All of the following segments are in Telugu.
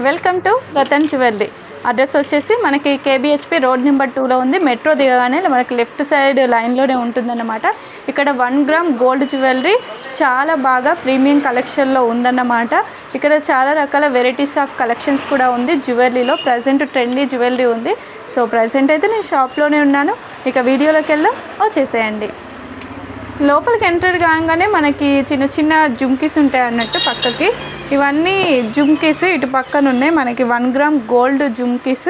Welcome to Ratan jewellery. Address వచ్చేసి మనకి కేబిహెచ్పి రోడ్ నెంబర్ 2లో ఉంది. మెట్రో దిగగానే మనకి లెఫ్ట్ సైడ్ లైన్లోనే ఉంటుందన్నమాట. ఇక్కడ 1 గ్రామ్ గోల్డ్ జ్యువెలరీ చాలా బాగా ప్రీమియం కలెక్షన్లో ఉందన్నమాట. ఇక్కడ చాలా రకాల వెరైటీస్ ఆఫ్ కలెక్షన్స్ కూడా ఉంది జ్యువెలరీలో. ప్రజెంట్ ట్రెండీ జ్యువెలరీ ఉంది. సో ప్రజెంట్ అయితే నేను షాప్లోనే ఉన్నాను. ఇక వీడియోలోకి వెళ్దాం, వచ్చేసేయండి. లోపలికి ఎంటర్ కాగానే మనకి చిన్న చిన్న జుమ్కీస్ ఉంటాయి అన్నట్టు పక్కకి. ఇవన్నీ జుమ్కీస్ ఇటు పక్కన ఉన్నాయి. మనకి 1 గ్రామ్ గోల్డ్ జుమ్కీస్.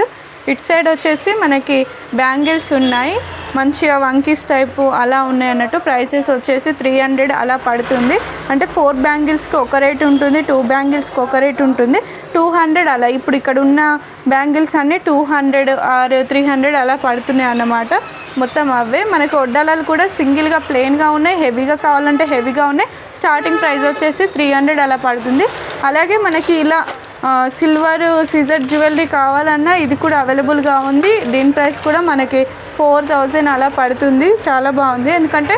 ఇటు సైడ్ వచ్చేసి మనకి బ్యాంగిల్స్ ఉన్నాయి, మంచిగా వంకీస్ టైపు అలా ఉన్నాయి అన్నట్టు. ప్రైసెస్ వచ్చేసి 300 అలా పడుతుంది. అంటే 4 బ్యాంగిల్స్కి ఒక రేట్ ఉంటుంది, 2 బ్యాంగిల్స్కి ఒక రేట్ ఉంటుంది, 200 అలా. ఇప్పుడు ఇక్కడ ఉన్న బ్యాంగిల్స్ అన్నీ 200 ఆర్ 300 అలా పడుతున్నాయి అన్నమాట. మొత్తం అవే. మనకి వడ్డాలాలు కూడా సింగిల్గా ప్లెయిన్గా ఉన్నాయి, హెవీగా కావాలంటే హెవీగా ఉన్నాయి. స్టార్టింగ్ ప్రైస్ వచ్చేసి 300 అలా పడుతుంది. అలాగే మనకి ఇలా సిల్వర్ సీజర్ జ్యువెలరీ కావాలన్నా ఇది కూడా అవైలబుల్గా ఉంది. దీని ప్రైస్ కూడా మనకి 4000 అలా పడుతుంది. చాలా బాగుంది, ఎందుకంటే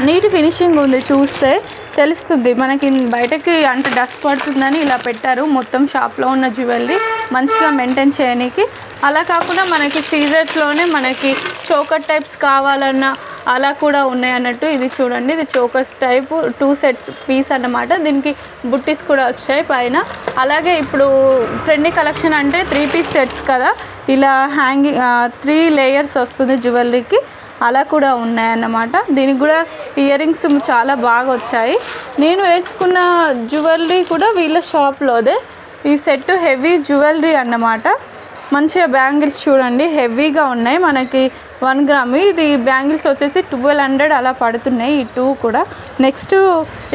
నీట్ ఫినిషింగ్ ఉంది. చూస్తే తెలుస్తుంది మనకి, బయటకి అంటే డస్ట్ పడుతుందని ఇలా పెట్టారు. మొత్తం షాప్లో ఉన్న జ్యువెలరీ మంచిగా మెయింటైన్ చేయడానికి. అలా కాకుండా మనకి సీజర్స్లోనే మనకి చోకర్ టైప్స్ కావాలన్నా అలా కూడా ఉన్నాయి అన్నట్టు. ఇది చూడండి, ఇది చోకర్స్ టైపు 2 సెట్స్ పీస్ అన్నమాట. దీనికి బుట్టీస్ కూడా వచ్చాయి పైన. అలాగే ఇప్పుడు ట్రెండీ కలెక్షన్ అంటే 3 పీస్ సెట్స్ కదా, ఇలా హ్యాంగింగ్ 3 లేయర్స్ వస్తుంది జ్యువెలరీకి, అలా కూడా ఉన్నాయన్నమాట. దీనికి కూడా ఇయర్ రింగ్స్ చాలా బాగా వచ్చాయి. నేను వేసుకున్న జ్యువెలరీ కూడా వీళ్ళ షాప్లోదే. ఈ సెట్ హెవీ జ్యువెలరీ అన్నమాట. మంచిగా బ్యాంగిల్స్ చూడండి, హెవీగా ఉన్నాయి. మనకి 1 గ్రామ్ ఇది బ్యాంగిల్స్ వచ్చేసి 1200 అలా పడుతున్నాయి, ఈ 2 కూడా. నెక్స్ట్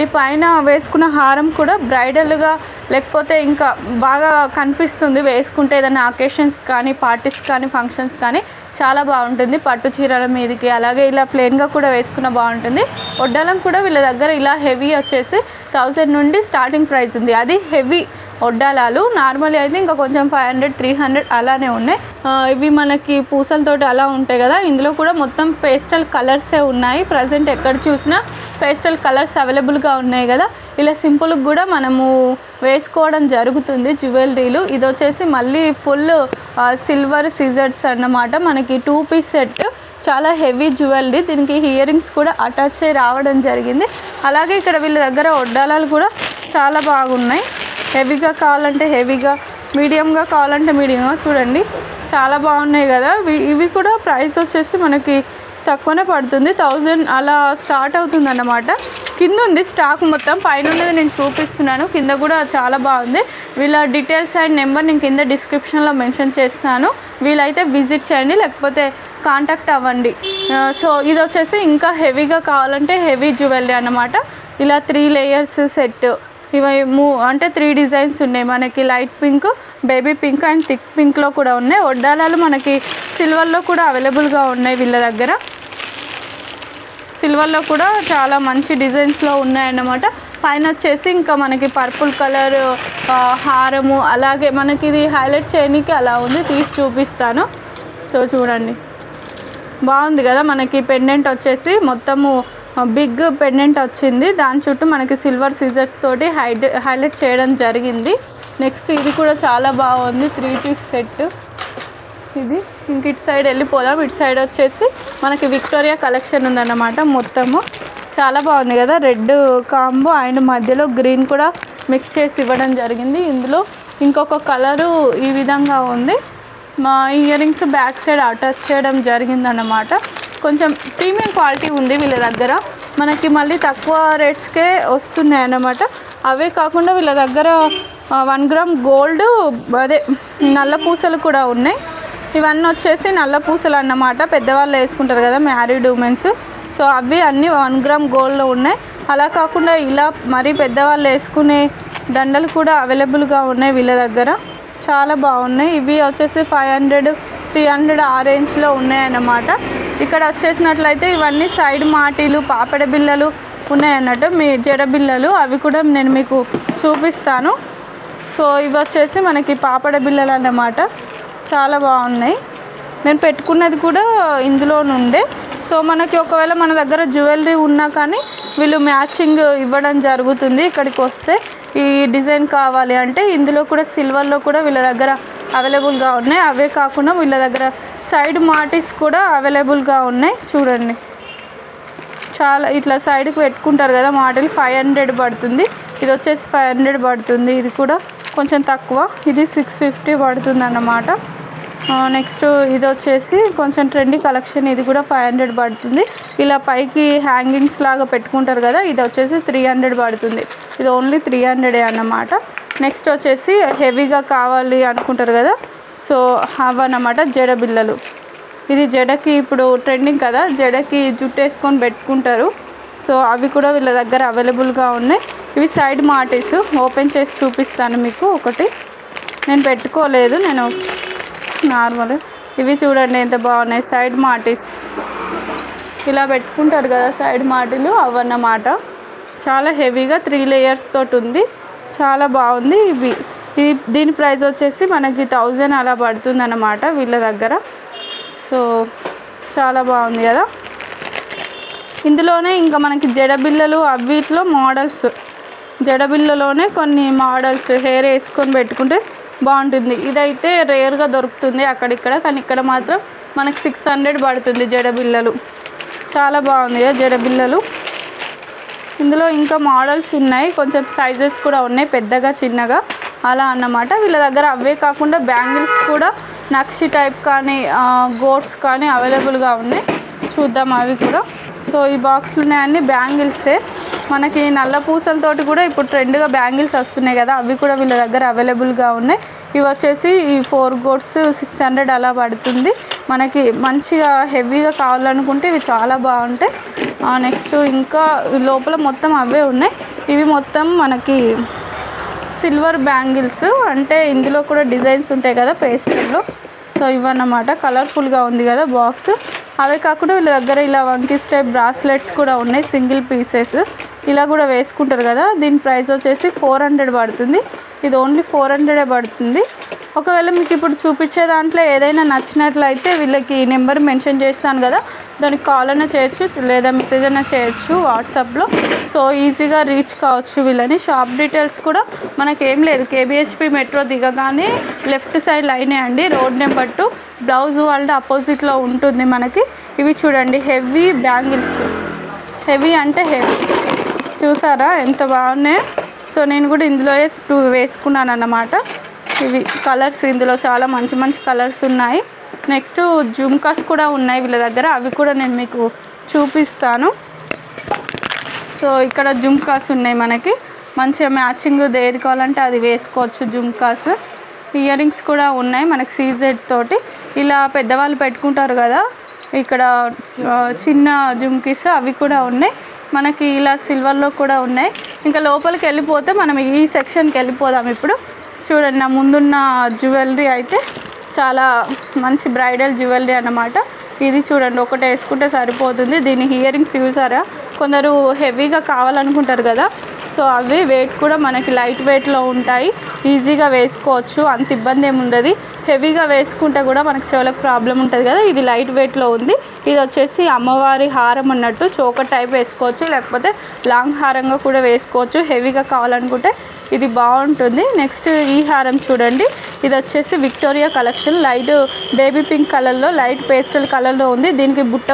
ఈ పైన వేసుకున్న హారం కూడా బ్రైడల్గా లేకపోతే ఇంకా బాగా కనిపిస్తుంది వేసుకుంటే. ఏదైనా అకేషన్స్ కానీ, పార్టీస్ కానీ, ఫంక్షన్స్ కానీ చాలా బాగుంటుంది. పట్టు చీరల మీదకి, అలాగే ఇలా ప్లెయిన్గా కూడా వేసుకున్న బాగుంటుంది. వడ్డాలం కూడా వీళ్ళ దగ్గర ఇలా హెవీ వచ్చేసి 1000 నుండి స్టార్టింగ్ ప్రైస్ ఉంది. అది హెవీ వడ్డాలాలు. నార్మల్ అయితే ఇంకా కొంచెం 500 300 అలానే ఉన్నాయి. ఇవి మనకి పూసలతోటి అలా ఉంటాయి కదా, ఇందులో కూడా మొత్తం పేస్టల్ కలర్సే ఉన్నాయి. ప్రజెంట్ ఎక్కడ చూసినా పేస్టల్ కలర్స్ అవైలబుల్గా ఉన్నాయి కదా. ఇలా సింపుల్గా కూడా మనము వేసుకోవడం జరుగుతుంది జ్యువెలరీలు. ఇది వచ్చేసి మళ్ళీ ఫుల్ సిల్వర్ సిజర్స్ అన్నమాట. మనకి 2 పీస్ సెట్, చాలా హెవీ జ్యువెలరీ. దీనికి ఇయర్ రింగ్స్ కూడా అటాచ్ అయ్యి రావడం జరిగింది. అలాగే ఇక్కడ వీళ్ళ దగ్గర వడ్డాలాలు కూడా చాలా బాగున్నాయి. హెవీగా కావాలంటే హెవీగా, మీడియంగా కావాలంటే మీడియంగా. చూడండి చాలా బాగున్నాయి కదా. ఇవి కూడా ప్రైస్ వచ్చేసి మనకి తక్కువనే పడుతుంది, 1000 అలా స్టార్ట్ అవుతుంది అన్నమాట. కింద ఉంది స్టాక్ మొత్తం, పైన ఉన్నది నేను చూపిస్తున్నాను. కింద కూడా చాలా బాగుంది. వీళ్ళ డీటెయిల్స్ అండ్ నెంబర్ నేను కింద డిస్క్రిప్షన్లో మెన్షన్ చేస్తాను. వీలైతే విజిట్ చేయండి, లేకపోతే కాంటాక్ట్ అవ్వండి. సో ఇది వచ్చేసి ఇంకా హెవీగా కావాలంటే హెవీ జ్యువెలరీ అన్నమాట. ఇలా 3 లేయర్స్ సెట్. ఇవి అంటే 3 డిజైన్స్ ఉన్నాయి. మనకి light pink, baby pink and thick పింక్లో కూడా ఉన్నాయి. వడ్డాలాలు మనకి సిల్వర్లో కూడా అవైలబుల్గా ఉన్నాయి వీళ్ళ దగ్గర. సిల్వర్లో కూడా చాలా మంచి డిజైన్స్లో ఉన్నాయన్నమాట. పైన వచ్చేసి ఇంకా మనకి పర్పుల్ కలర్ హారము, అలాగే మనకి ఇది హైలైట్ చేయడానికి అలా ఉంది, తీసి చూపిస్తాను. సో చూడండి, బాగుంది కదా. మనకి పెండెంట్ వచ్చేసి మొత్తము బిగ్ పెండెంట్ వచ్చింది. దాని చుట్టూ మనకి సిల్వర్ సీజర్ తోటి హైలైట్ చేయడం జరిగింది. నెక్స్ట్ ఇది కూడా చాలా బాగుంది, 3 పీస్ సెట్. ఇది ఇంక ఇటు సైడ్ వెళ్ళిపోదాం. ఇటు సైడ్ వచ్చేసి మనకి విక్టోరియా కలెక్షన్ ఉందన్నమాట. మొత్తము చాలా బాగుంది కదా. రెడ్ కాంబో అండ్ మధ్యలో గ్రీన్ కూడా మిక్స్ చేసి ఇవ్వడం జరిగింది. ఇందులో ఇంకొక కలరు ఈ విధంగా ఉంది. మా ear rings back side attach చేయడం జరిగిందన్నమాట. కొంచెం ప్రీమియం క్వాలిటీ ఉంది వీళ్ళ దగ్గర. మనకి మళ్ళీ తక్కువ రేట్స్కే వస్తున్నాయి అన్నమాట. అవే కాకుండా వీళ్ళ దగ్గర 1 గ్రామ్ గోల్డ్, అదే నల్ల పూసలు కూడా ఉన్నాయి. ఇవన్నీ వచ్చేసి నల్ల పూసలు అన్నమాట. పెద్దవాళ్ళు వేసుకుంటారు కదా, మ్యారీడ్ ఉమెన్స్. సో అవి అన్నీ 1 గ్రామ్ గోల్డ్లో ఉన్నాయి. అలా కాకుండా ఇలా మరీ పెద్దవాళ్ళు వేసుకునే దండలు కూడా అవైలబుల్గా ఉన్నాయి వీళ్ళ దగ్గర. చాలా బాగున్నాయి. ఇవి వచ్చేసి 500 300 ఆ రేంజ్లో ఉన్నాయన్నమాట. ఇక్కడ వచ్చేసినట్లయితే ఇవన్నీ సైడ్ మాటీలు, పాపడ బిళ్ళలు ఉన్నాయన్నట్టు, మీ జడ బిళ్ళలు. అవి కూడా నేను మీకు చూపిస్తాను. సో ఇవి వచ్చేసి మనకి పాపడ బిళ్ళలు అన్నమాట. చాలా బాగున్నాయి. నేను పెట్టుకున్నది కూడా ఇందులో నుండే. సో మనకి ఒకవేళ మన దగ్గర జ్యువెలరీ ఉన్నా కానీ వీళ్ళు మ్యాచింగ్ ఇవ్వడం జరుగుతుంది ఇక్కడికి వస్తే. ఈ డిజైన్ కావాలి అంటే ఇందులో కూడా సిల్వర్లో కూడా వీళ్ళ దగ్గర అవైలబుల్గా ఉన్నాయి. అవే కాకుండా వీళ్ళ దగ్గర సైడ్ మాటిస్ కూడా అవైలబుల్గా ఉన్నాయి. చూడండి, చాలా ఇట్లా సైడ్కి పెట్టుకుంటారు కదా మాటిల్. 500 పడుతుంది. ఇది వచ్చేసి 500 పడుతుంది. ఇది కూడా కొంచెం తక్కువ, ఇది 650 పడుతుంది అన్నమాట. నెక్స్ట్ ఇది వచ్చేసి కొంచెం ట్రెండీ కలెక్షన్. ఇది కూడా 500 పడుతుంది. ఇలా పైకి హ్యాంగింగ్స్ లాగా పెట్టుకుంటారు కదా, ఇది వచ్చేసి 300 పడుతుంది. ఇది ఓన్లీ 300 అన్నమాట. నెక్స్ట్ వచ్చేసి హెవీగా కావాలి అనుకుంటారు కదా, సో అవన్నమాట జడ బిళ్ళలు. ఇది జడకి ఇప్పుడు ట్రెండింగ్ కదా, జడకి జుట్టు వేసుకొని పెట్టుకుంటారు. సో అవి కూడా వీళ్ళ దగ్గర అవైలబుల్గా ఉన్నాయి. ఇవి సైడ్ మాటిస్. ఓపెన్ చేసి చూపిస్తాను మీకు ఒకటి. నేను పెట్టుకోలేదు, నేను నార్మల్. ఇవి చూడండి ఎంత బాగున్నాయి, సైడ్ మాటిస్. ఇలా పెట్టుకుంటారు కదా సైడ్ మాటిలు, అవన్నమాట. చాలా హెవీగా 3 లేయర్స్ తోటి ఉంది, చాలా బాగుంది. దీని ప్రైస్ వచ్చేసి మనకి 1000 అలా పడుతుంది అన్నమాట వీళ్ళ దగ్గర. సో చాలా బాగుంది కదా. ఇందులోనే ఇంకా మనకి జడబిళ్ళలు అవిట్లో మోడల్స్, జడబిళ్ళలోనే కొన్ని మోడల్స్ హెయిర్ వేసుకొని పెట్టుకుంటే బాగుంటుంది. ఇదైతే రేర్గా దొరుకుతుంది అక్కడిక్కడ, కానీ ఇక్కడ మాత్రం మనకి 600 పడుతుంది జడబిళ్ళలు. చాలా బాగుంది కదా జడబిళ్ళలు. ఇందులో ఇంకా మోడల్స్ ఉన్నాయి, కొంచెం సైజెస్ కూడా ఉన్నాయి, పెద్దగా చిన్నగా అలా అన్నమాట. వీళ్ళ దగ్గర అవే కాకుండా బ్యాంగిల్స్ కూడా నక్షి టైప్ కానీ గోట్స్ కానీ అవైలబుల్గా ఉన్నాయి. చూద్దాం అవి కూడా. సో ఈ బాక్స్లు ఉన్నాయన్నీ బ్యాంగిల్సే. మనకి నల్ల పూసలతోటి కూడా ఇప్పుడు ట్రెండ్గా బ్యాంగిల్స్ వస్తున్నాయి కదా, అవి కూడా వీళ్ళ దగ్గర అవైలబుల్గా ఉన్నాయి. ఇవి వచ్చేసి ఈ 4 గోట్స్ 600 అలా పడుతుంది. మనకి మంచిగా హెవీగా కావాలనుకుంటే ఇవి చాలా బాగుంటాయి. నెక్స్ట్ ఇంకా లోపల మొత్తం అవే ఉన్నాయి. ఇవి మొత్తం మనకి సిల్వర్ బ్యాంగిల్స్, అంటే ఇందులో కూడా డిజైన్స్ ఉంటాయి కదా పేస్టల్లో. సో ఇవన్నమాట, కలర్ఫుల్గా ఉంది కదా బాక్స్. అవే కాకుండా వీళ్ళ దగ్గర ఇలా వంకీస్ టైప్ బ్రాస్లెట్స్ కూడా ఉన్నాయి, సింగిల్ పీసెస్. ఇలా కూడా వేసుకుంటారు కదా. దీని ప్రైస్ వచ్చేసి 400 పడుతుంది. ఇది ఓన్లీ 400 పడుతుంది. ఒకవేళ మీకు ఇప్పుడు చూపించే దాంట్లో ఏదైనా నచ్చినట్లయితే వీళ్ళకి నెంబర్ మెన్షన్ చేస్తాను కదా, దానికి కాల్ అయినా చేయొచ్చు లేదా మెసేజ్ అయినా చేయొచ్చు వాట్సాప్లో. సో ఈజీగా రీచ్ కావచ్చు వీళ్ళని. షాప్ డీటెయిల్స్ కూడా మనకేం లేదు, కేబిహెచ్పి మెట్రో దిగగానే లెఫ్ట్ సైడ్ లైనే అండి, రోడ్ నెంబర్ 2 బ్లౌజ్ వాళ్ళ అపోజిట్లో ఉంటుంది మనకి. ఇవి చూడండి హెవీ బ్యాంగిల్స్, హెవీ అంటే హెవీ. చూసారా ఎంత బాగున్నాయి. సో నేను కూడా ఇందులో 2 వేసుకున్నాను అన్నమాట. ఇవి కలర్స్, ఇందులో చాలా మంచి మంచి కలర్స్ ఉన్నాయి. నెక్స్ట్ జుమ్కాస్ కూడా ఉన్నాయి వీళ్ళ దగ్గర, అవి కూడా నేను మీకు చూపిస్తాను. సో ఇక్కడ జుమ్కాస్ ఉన్నాయి మనకి, మంచిగా మ్యాచింగ్ ఏది కావాలంటే అది వేసుకోవచ్చు జుమ్కాస్. ఇయర్ రింగ్స్ కూడా ఉన్నాయి మనకి సీజెడ్ తోటి. ఇలా పెద్దవాళ్ళు పెట్టుకుంటారు కదా, ఇక్కడ చిన్న జుమ్కీస్ అవి కూడా ఉన్నాయి మనకి. ఇలా సిల్వర్లో కూడా ఉన్నాయి. ఇంకా లోపలికి వెళ్ళిపోతే మనం ఈ సెక్షన్కి వెళ్ళిపోదాం ఇప్పుడు. చూడండి, నా ముందున్న జ్యువెలరీ అయితే చాలా మంచి బ్రైడల్ జ్యువెలరీ అన్నమాట. ఇది చూడండి, ఒకటి వేసుకుంటే సరిపోతుంది. దీని ఇయర్ రింగ్స్ చూసారా, కొందరు హెవీగా కావాలనుకుంటారు కదా, సో అవి వెయిట్ కూడా మనకి లైట్ వెయిట్లో ఉంటాయి, ఈజీగా వేసుకోవచ్చు, అంత ఇబ్బంది ఏమి ఉండదు. హెవీగా వేసుకుంటే కూడా మనకి చెవులకు ప్రాబ్లం ఉంటుంది కదా, ఇది లైట్ వెయిట్లో ఉంది. ఇది వచ్చేసి అమ్మవారి హారం అన్నట్టు, చోకర్ టైప్ వేసుకోవచ్చు, లేకపోతే లాంగ్ హారంగా కూడా వేసుకోవచ్చు హెవీగా కావాలనుకుంటే. ఇది బాగుంటుంది. నెక్స్ట్ ఈ హారం చూడండి, ఇది వచ్చేసి Victoria collection, light baby pink కలర్లో, లైట్ పేస్టల్ కలర్లో ఉంది. దీనికి బుట్ట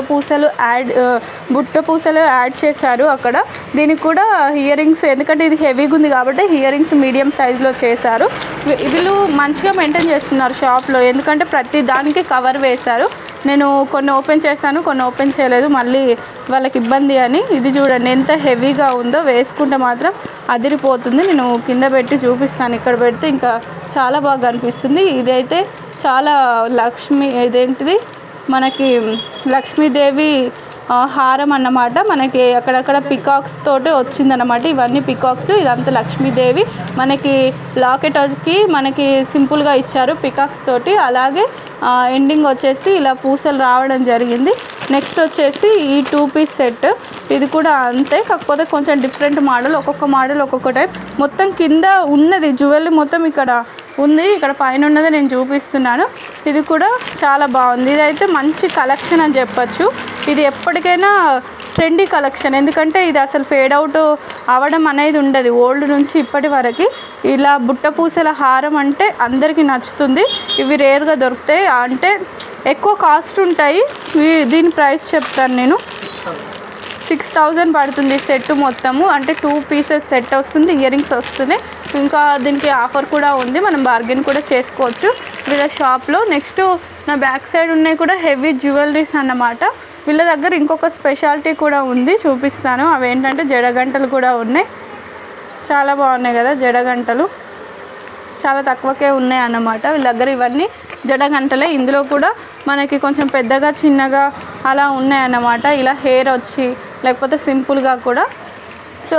పూసలు యాడ్ చేశారు అక్కడ. దీనికి కూడా ఇయర్ రింగ్స్, ఎందుకంటే ఇది హెవీగా ఉంది కాబట్టి ఇయర్ రింగ్స్ మీడియం సైజులో చేశారు. వీళ్ళు మంచిగా మెయింటైన్ చేస్తున్నారు షాప్లో, ఎందుకంటే ప్రతి దానికి కవర్ వేశారు. నేను కొన్ని ఓపెన్ చేశాను, కొన్ని ఓపెన్ చేయలేదు, మళ్ళీ వాళ్ళకి ఇబ్బంది అని. ఇది చూడండి ఎంత హెవీగా ఉందో, వేసుకుంటే మాత్రం అదిరిపోతుంది. నేను కింద పెట్టి చూపిస్తాను, ఇక్కడ పెడితే ఇంకా చాలా బాగా అనిపిస్తుంది. ఇదైతే చాలా ఇదేంటిది మనకి లక్ష్మీదేవి హారం అన్నమాట. మనకి అక్కడక్కడ పికాక్స్ తోటి వచ్చిందన్నమాట. ఇవన్నీ పికాక్స్, ఇదంతా లక్ష్మీదేవి. మనకి లాకెట్కి మనకి సింపుల్గా ఇచ్చారు పికాక్స్ తోటి, అలాగే ఎండింగ్ వచ్చేసి ఇలా పూసలు రావడం జరిగింది. నెక్స్ట్ వచ్చేసి ఈ 2 పీస్ సెట్, ఇది కూడా అంతే, కాకపోతే కొంచెం డిఫరెంట్ మోడల్, ఒక్కొక్క మోడల్ ఒక్కొక్క టైప్. మొత్తం కింద ఉన్నది జ్యువెలరీ మొత్తం ఇక్కడ ఉంది, ఇక్కడ పైన ఉన్నది నేను చూపిస్తున్నాను. ఇది కూడా చాలా బాగుంది. ఇదైతే మంచి కలెక్షన్ అని చెప్పచ్చు. ఇది ఎప్పటికైనా ట్రెండీ కలెక్షన్. ఎందుకంటే ఇది అసలు ఫేడ్ అవుట్ అవ్వడం అనేది ఉండదు. ఓల్డ్ నుంచి ఇప్పటి వరకు ఇలా బుట్ట పూసల హారం అంటే అందరికీ నచ్చుతుంది. ఇవి రేర్గా దొరుకుతాయి, అంటే ఎక్కువ కాస్ట్ ఉంటాయి. దీని ప్రైస్ చెప్తాను నేను. 6000 పడుతుంది సెట్ మొత్తము. అంటే 2 పీసెస్ సెట్ వస్తుంది, ఇయర్ రింగ్స్ వస్తుంది. ఇంకా దీనికి ఆఫర్ కూడా ఉంది, మనం బార్గెన్ కూడా చేసుకోవచ్చు వీళ్ళ షాప్లో. నెక్స్ట్ నా బ్యాక్ సైడ్ ఉన్నాయి కూడా హెవీ జ్యువెలరీస్ అన్నమాట. వీళ్ళ దగ్గర ఇంకొక స్పెషాలిటీ కూడా ఉంది, చూపిస్తాను. అవేంటంటే జడగంటలు కూడా ఉన్నాయి. చాలా బాగున్నాయి కదా జడగంటలు, చాలా తక్కువకే ఉన్నాయి అన్నమాట వీళ్ళ దగ్గర. ఇవన్నీ జడగంటలే. ఇందులో కూడా మనకి కొంచెం పెద్దగా చిన్నగా అలా ఉన్నాయన్నమాట. ఇలా హెయిర్ వచ్చి లేకపోతే సింపుల్గా కూడా. సో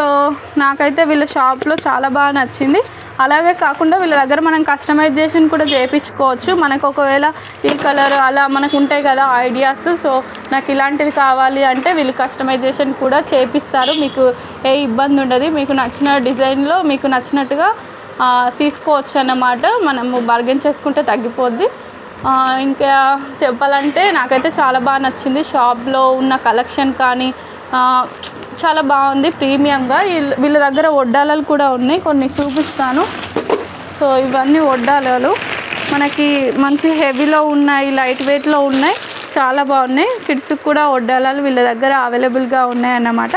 నాకైతే వీళ్ళ షాప్లో చాలా బాగా నచ్చింది. అలాగే కాకుండా వీళ్ళ దగ్గర మనం కస్టమైజేషన్ కూడా చేయించుకోవచ్చు. మనకు ఒకవేళ ఈ కలర్ అలా మనకు ఉంటాయి కదా ఐడియాస్, సో నాకు ఇలాంటిది కావాలి అంటే వీళ్ళు కస్టమైజేషన్ కూడా చేపిస్తారు. మీకు ఏ ఇబ్బంది ఉండదు. మీకు నచ్చిన డిజైన్లో మీకు నచ్చినట్టుగా తీసుకోవచ్చు అన్నమాట. మనము బార్గెన్ చేసుకుంటే తగ్గిపోద్ది. ఇంకా చెప్పాలంటే నాకైతే చాలా బాగా నచ్చింది. షాప్లో ఉన్న కలెక్షన్ కానీ చాలా బాగుంది, ప్రీమియంగా. వీళ్ళ దగ్గర వడ్డాలలు కూడా ఉన్నాయి, కొన్ని చూపిస్తాను. సో ఇవన్నీ వడ్డాలలు మనకి మంచి హెవీలో ఉన్నాయి, లైట్ వెయిట్లో ఉన్నాయి, చాలా బాగున్నాయి. కిడ్స్కి కూడా వడ్డాలలు వీళ్ళ దగ్గర అవైలబుల్గా ఉన్నాయి అన్నమాట.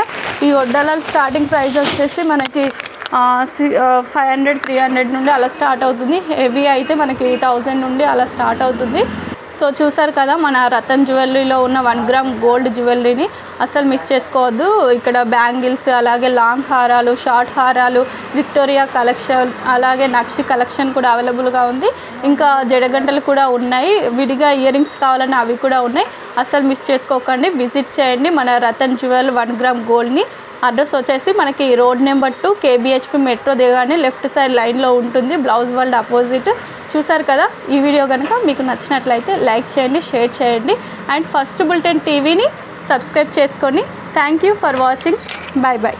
ఈ వడ్డాలలు స్టార్టింగ్ ప్రైస్ వచ్చేసి మనకి 500, 300 నుండి అలా స్టార్ట్ అవుతుంది. హెవీ అయితే మనకి 1000 నుండి అలా స్టార్ట్ అవుతుంది. సో చూసారు కదా మన రతన్ జ్యువెలరీలో ఉన్న 1 గ్రామ్ గోల్డ్ జ్యువెలరీని అసలు మిస్ చేసుకోవద్దు. ఇక్కడ బ్యాంగిల్స్, అలాగే లాంగ్ హారాలు, షార్ట్ హారాలు, విక్టోరియా కలెక్షన్, అలాగే నక్షి కలెక్షన్ కూడా అవైలబుల్గా ఉంది. ఇంకా జడగంటలు కూడా ఉన్నాయి, విడిగా ఇయర్ రింగ్స్ కావాలన్నా అవి కూడా ఉన్నాయి. అసలు మిస్ చేసుకోకండి, విజిట్ చేయండి మన రతన్ జ్యువెల్ 1 గ్రామ్ గోల్డ్ని. అడ్రస్ వచ్చేసి మనకి రోడ్ నెంబర్ 2 KBHP మెట్రో దిగానే లెఫ్ట్ సైడ్ లైన్లో ఉంటుంది, బ్లౌజ్ వరల్డ్ అపోజిట్. చూసారు కదా. ఈ వీడియో కనుక మీకు నచ్చినట్లయితే లైక్ చేయండి, షేర్ చేయండి. అండ్ ఫస్ట్ బులెటిన్ టీవీని సబ్స్క్రైబ్ చేసుకొని. Thank you for watching. Bye bye.